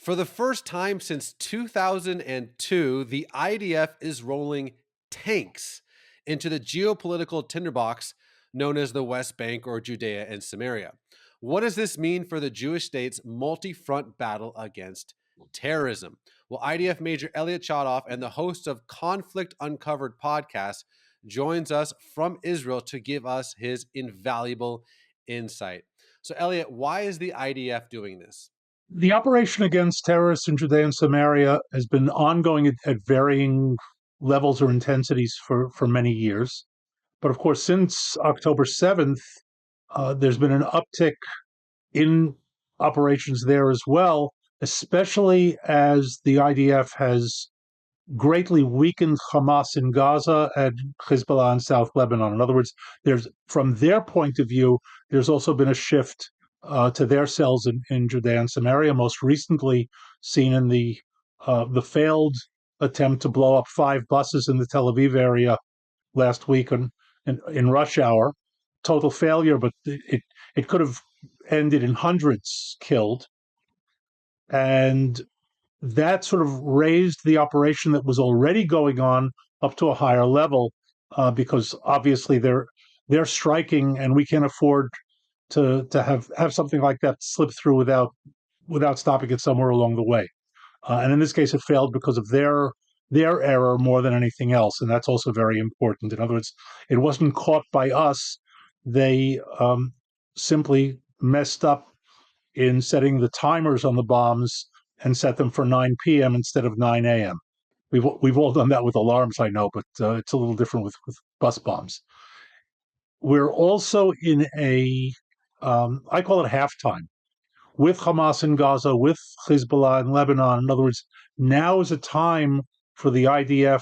For the first time since 2002, the IDF is rolling tanks into the geopolitical tinderbox known as the West Bank or Judea and Samaria. What does this mean for the Jewish state's multi-front battle against terrorism? Well, IDF Major Elliot Chodoff and the host of Conflict Uncovered podcast joins us from Israel to give us his invaluable insight. So, Elliot, why is the IDF doing this? The operation against terrorists in Judea and Samaria has been ongoing at varying levels or intensities for many years. But of course, since October 7th, there's been an uptick in operations there as well, especially as the IDF has greatly weakened Hamas in Gaza and Hezbollah in South Lebanon. In other words, there's from their point of view, there's also been a shift to their cells in Judea and Samaria. Most recently, seen in the failed attempt to blow up 5 buses in the Tel Aviv area last week in rush hour. Total failure, but it could have ended in hundreds killed, and that sort of raised the operation that was already going on up to a higher level, because obviously they're striking, and we can't afford to have something like that slip through without stopping it somewhere along the way. And in this case, it failed because of their error more than anything else, and that's also very important. In other words, it wasn't caught by us; they simply messed up in setting the timers on the bombs and set them for 9 p.m. instead of 9 a.m. We've all done that with alarms, I know, but it's a little different with bus bombs. We're also in I call it halftime, with Hamas in Gaza, with Hezbollah in Lebanon. In other words, now is a time for the IDF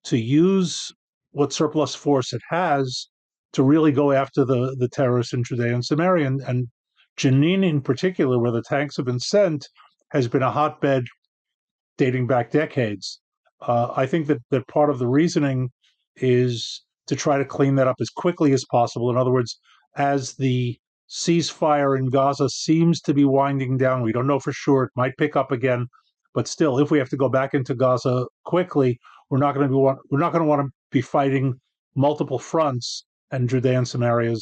to use what surplus force it has to really go after the terrorists in Judea and Samaria. And Jenin in particular, where the tanks have been sent, has been a hotbed dating back decades. I think that part of the reasoning is to try to clean that up as quickly as possible. In other words, as the ceasefire in Gaza seems to be winding down, we don't know for sure, it might pick up again, but still, if we have to go back into Gaza quickly, we're not going to want to be fighting multiple fronts, and Judea and Samaria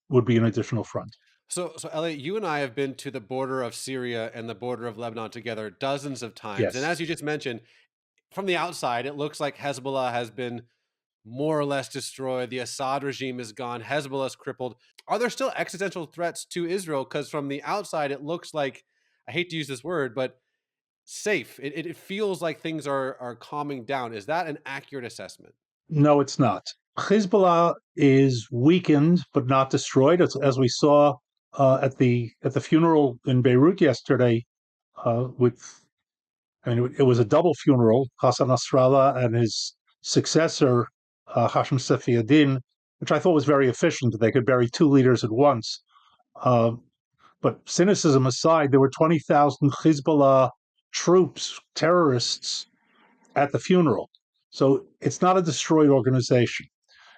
would be an additional front. So Elliot, you and I have been to the border of Syria and the border of Lebanon together dozens of times. And Yes. as you just mentioned, from the outside, it looks like Hezbollah has been more or less destroyed. The Assad regime is gone. Hezbollah is crippled. Are there still existential threats to Israel? Because from the outside, it looks like, I hate to use this word, but safe. It feels like things are calming down. Is that an accurate assessment? No, it's not. Hezbollah is weakened but not destroyed, as we saw at the funeral in Beirut yesterday. It was a double funeral: Hassan Nasrallah and his successor Hashem Safiuddin, which I thought was very efficient. They could bury 2 leaders at once. Uh, but cynicism aside, there were 20,000 Hezbollah troops, terrorists, at the funeral. So it's not a destroyed organization.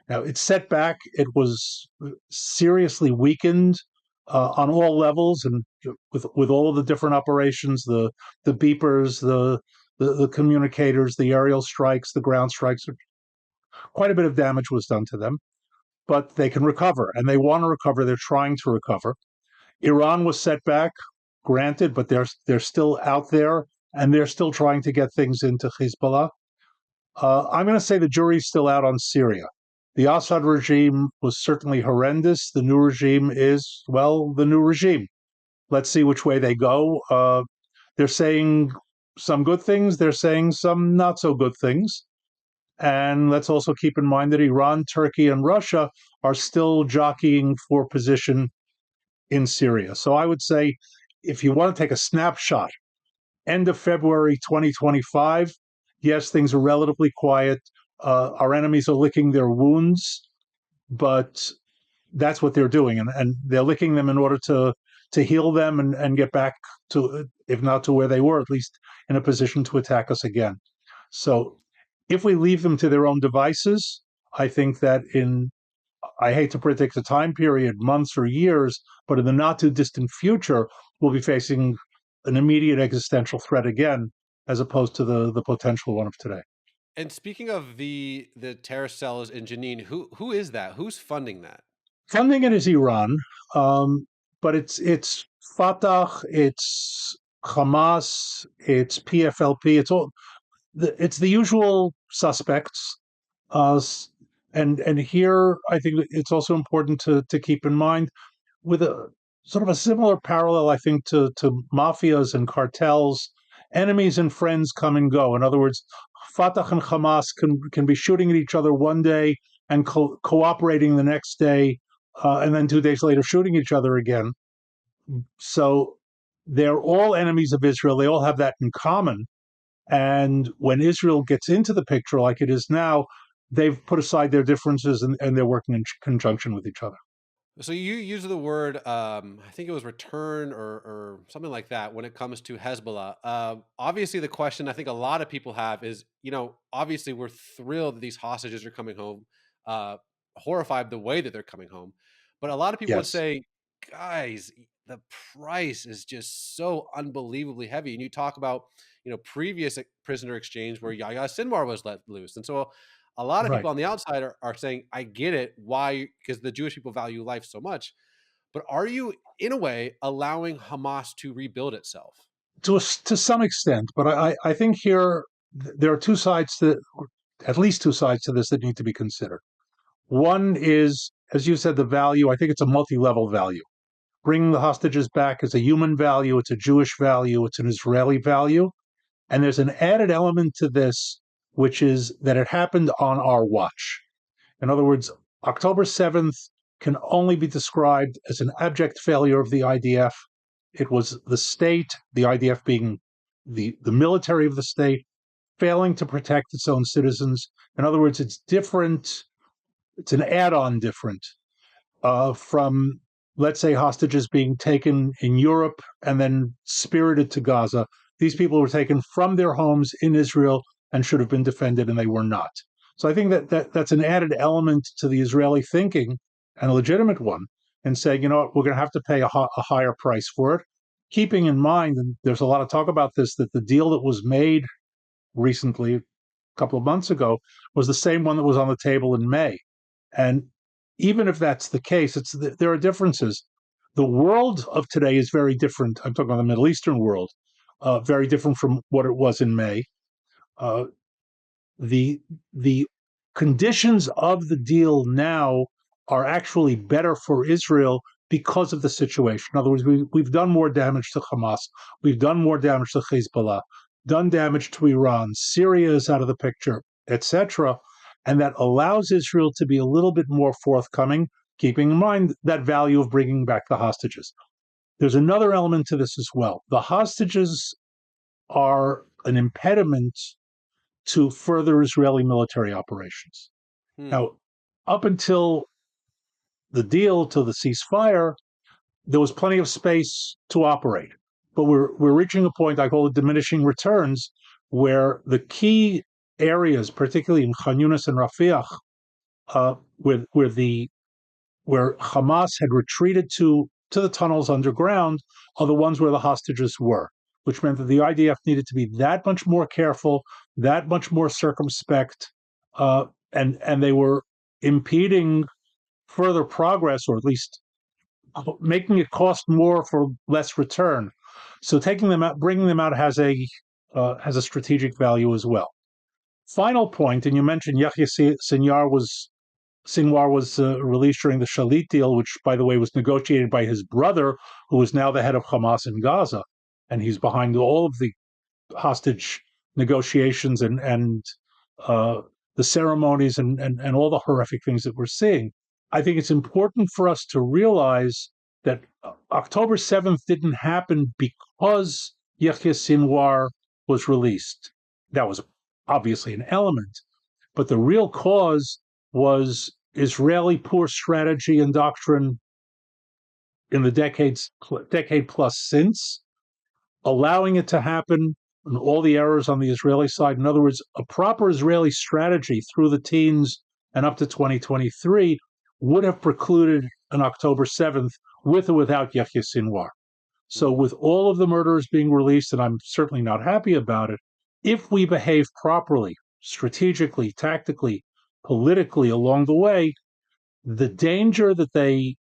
Now, it's set back. It was seriously weakened on all levels, and with all of the different operations, the beepers, the communicators, the aerial strikes, the ground strikes. Quite a bit of damage was done to them, but they can recover, and they want to recover. They're trying to recover. Iran was set back, granted, but they're still out there, and they're still trying to get things into Hezbollah. I'm going to say the jury's still out on Syria. The Assad regime was certainly horrendous. The new regime is, well, the new regime. Let's see which way they go. They're saying some good things. They're saying some not so good things. And let's also keep in mind that Iran, Turkey, and Russia are still jockeying for position in Syria. So I would say, if you want to take a snapshot, end of February 2025, yes, things are relatively quiet. Our enemies are licking their wounds, but that's what they're doing, and they're licking them in order to heal them and get back to, if not to where they were, at least in a position to attack us again. So if we leave them to their own devices, I think that I hate to predict a time period, months or years, but in the not too distant future, we'll be facing an immediate existential threat again, as opposed to the potential one of today. And speaking of the terrorist cells in Jenin, who is that? Who's funding that? Funding it is Iran, um, but it's Fatah, it's Hamas, it's PFLP, it's the usual suspects. Uh, and here, I think it's also important to keep in mind with a sort of a similar parallel, I think, to mafias and cartels. Enemies and friends come and go. In other words, Fatah and Hamas can be shooting at each other one day and cooperating the next day, and then 2 days later shooting each other again. So they're all enemies of Israel. They all have that in common. And when Israel gets into the picture like it is now, they've put aside their differences and they're working in conjunction with each other. So you use the word, I think it was return or something like that when it comes to Hezbollah. Obviously, the question I think a lot of people have is, obviously we're thrilled that these hostages are coming home, uh, horrified the way that they're coming home, but a lot of people would Yes, say, guys, the price is just so unbelievably heavy. And you talk about, previous prisoner exchange where Yahya Sinwar was let loose, and so a lot of right. people on the outside are saying, I get it. Why? Because the Jewish people value life so much. But are you, in a way, allowing Hamas to rebuild itself? To some extent, but I think here there are two sides to at least two sides to this that need to be considered. One is, as you said, the value. I think it's a multi-level value. Bringing the hostages back is a human value. It's a Jewish value. It's an Israeli value. And there's an added element to this, which is that it happened on our watch. In other words, October 7th can only be described as an abject failure of the IDF. It was the state, the IDF being the military of the state, failing to protect its own citizens. In other words, it's different, it's an add on different from, let's say, hostages being taken in Europe and then spirited to Gaza. These people were taken from their homes in Israel and should have been defended, and they were not. So I think that's an added element to the Israeli thinking, and a legitimate one, and saying, you know what, we're going to have to pay a higher price for it. Keeping in mind, and there's a lot of talk about this, that the deal that was made recently, a couple of months ago, was the same one that was on the table in May. And even if that's the case, there are differences. The world of today is very different. I'm talking about the Middle Eastern world, very different from what it was in May. Uh, the the conditions of the deal now are actually better for Israel because of the situation. In other words, we've done more damage to Hamas, we've done more damage to Hezbollah, done damage to Iran, Syria is out of the picture, etc. And that allows Israel to be a little bit more forthcoming, keeping in mind that value of bringing back the hostages. There's another element to this as well. The hostages are an impediment to further Israeli military operations. Hmm. Now, up until the deal, till the ceasefire, there was plenty of space to operate. But we're reaching a point I call it diminishing returns, where the key areas, particularly in Khan Yunis and Rafiah, where Hamas had retreated to the tunnels underground, are the ones where the hostages were, which meant that the IDF needed to be that much more careful, that much more circumspect, and they were impeding further progress, or at least making it cost more for less return. So taking them out, bringing them out has a strategic value as well. Final point, and you mentioned Yahya Sinwar was released during the Shalit deal, which, by the way, was negotiated by his brother, who is now the head of Hamas in Gaza, and he's behind all of the hostage negotiations and uh, the ceremonies and all the horrific things that we're seeing. I think it's important for us to realize that October 7th didn't happen because Yahya Sinwar was released. That was obviously an element, but the real cause was Israeli poor strategy and doctrine in the decade plus since, allowing it to happen, and all the errors on the Israeli side. In other words, a proper Israeli strategy through the teens and up to 2023 would have precluded an October 7th with or without Yahya Sinwar. So, Mm. with all of the murderers being released, and I'm certainly not happy about it, if we behave properly, strategically, tactically, politically along the way, the danger that they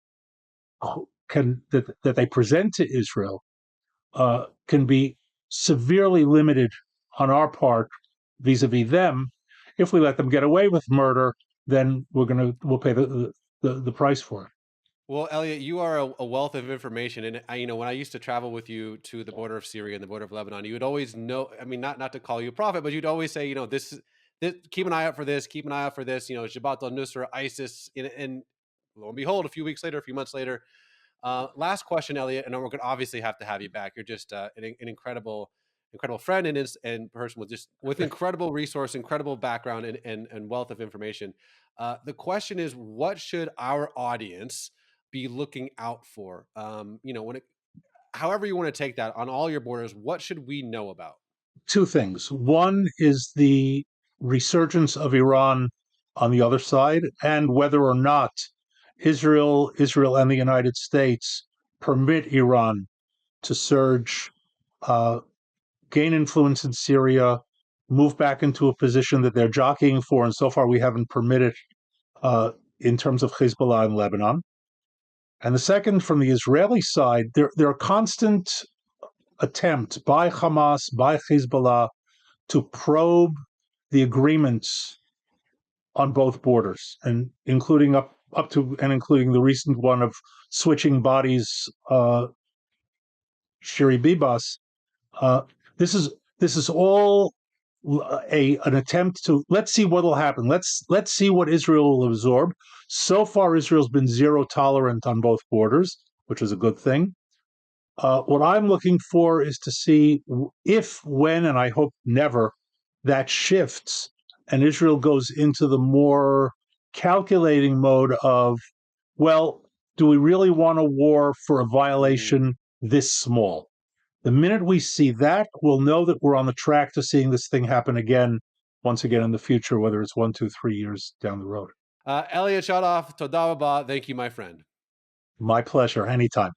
that they present to Israel can be severely limited on our part vis-a-vis them. If we let them get away with murder, then we'll pay the price for it. Well, Elliot, you are a wealth of information, and when I used to travel with you to the border of Syria and the border of Lebanon, you would always know. I mean, not to call you a prophet, but you'd always say, this, keep an eye out for this, keep an eye out for this. Jabhat al-Nusra, ISIS, and lo and behold, a few weeks later, a few months later. Last question, Elliot, and then we're going to obviously have to have you back. You're just an incredible friend and person with incredible resource, incredible background, and wealth of information. The question is, what should our audience be looking out for? However you want to take that on all your borders, what should we know about? Two things. One is the resurgence of Iran on the other side, and whether or not Israel and the United States permit Iran to surge, uh, gain influence in Syria, move back into a position that they're jockeying for, and so far we haven't permitted in terms of Hezbollah in Lebanon. And the second, from the Israeli side, there are constant attempts by Hamas, by Hezbollah, to probe the agreements on both borders, and including the recent one of switching bodies, Shiri Bibas. Uh, this is all an attempt to, let's see what will happen. Let's see what Israel will absorb. So far, Israel's been zero tolerant on both borders, which is a good thing. What I'm looking for is to see if, when, and I hope never, that shifts and Israel goes into the more calculating mode of, well, do we really want a war for a Mm. violation this small? The minute we see that, we'll know that we're on the track to seeing this thing happen again, once again in the future, whether it's 1, 2, 3 years down the road. Elliot Chodoff, Toda Rabah, thank you, my friend. My pleasure. Anytime.